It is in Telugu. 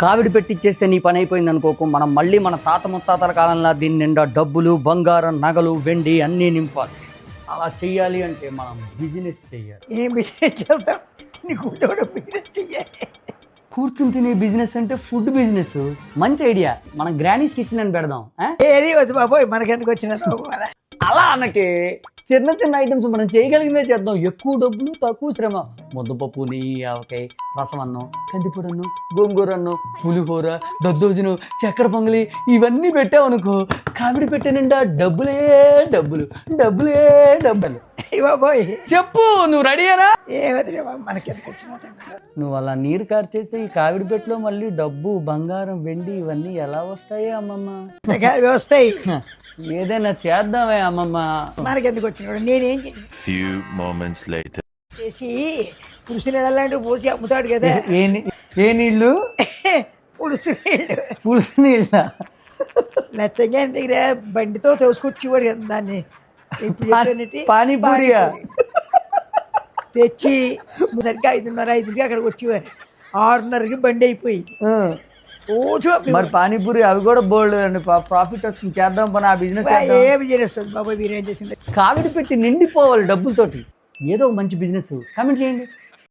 కావిడి పెట్టిచ్చేస్తే నీ పని అయిపోయింది అనుకోకు. మనం మళ్ళీ మన తాత ముత్తాతల కాలంలో దీని నిండా డబ్బులు, బంగారం, నగలు, వెండి అన్నీ నింపాలి. అలా చెయ్యాలి అంటే మనం బిజినెస్ చెయ్యాలి. ఏం బిజినెస్ చేస్తాం? కూర్చోవడం బిజినెస్ చెయ్యాలి. కూర్చుని తినే బిజినెస్ అంటే ఫుడ్ బిజినెస్. మంచి ఐడియా. మనం గ్రానీస్ కిచెన్ అని పెడదాం. ఏది వద్దు బాబోయ్, మనకెందుకు వచ్చిన అలా అనకే, చిన్న చిన్న ఐటమ్స్ మనం చేయగలిగిందే చేద్దాం. ఎక్కువ డబ్బులు తక్కువ శ్రమ. ముద్దపప్పు, నెయ్యి, ఆవకాయ, రసం అన్నం, కందిపొడి అన్నం, గోంగూర అన్నం, పులిహోర, దద్దోజనం, చక్కెర పొంగలి ఇవన్నీ పెట్టావనుకో, కావిడి పెట్టే నిండా డబ్బులే డబ్బులు, డబ్బులే డబ్బులు. బాబోయ్ చెప్పు, నువ్వు రెడీయేనా? ఏమది మనకెందుకు వచ్చిన? నువ్వు అలా నీరు కార్చేస్తే ఈ కావిడి పెట్టలో మళ్ళీ డబ్బు, బంగారం, వెండి ఇవన్నీ ఎలా వస్తాయి అమ్మమ్మ? వస్తాయి. ఏదైనా చేద్దామే అమ్మమ్మ. మనకెందుకు వచ్చిన? నేనేం Few moments later. చేసి పులుసు నీళ్ళలాంటివి పోసి అమ్ముతాడు కదా. ఏ నీళ్ళు? పులుసు నీళ్ళు. పులుసు నీళ్ళ? నచ్చంగా దగ్గర బండితో తోసుకొచ్చేవాడు కదా దాన్ని. పానీపూరియా? తెచ్చి సరిగ్గా 5:30 అక్కడికి వచ్చేవారు. 6:30కి బండి అయిపోయి. మరి పానీపూరి అవి కూడా బోల్డ్ అండి, ప్రాఫిట్ వస్తుంది. చేద్దాం పని, ఆ బిజినెస్ ఏ బిజినెస్ వస్తుంది బాబాయ్? మీరేం చేసింది? కావిడి పెట్టి నిండిపోవాలి డబ్బులతోటి. ఏదో మంచి బిజినెస్ కామెంట్ చేయండి.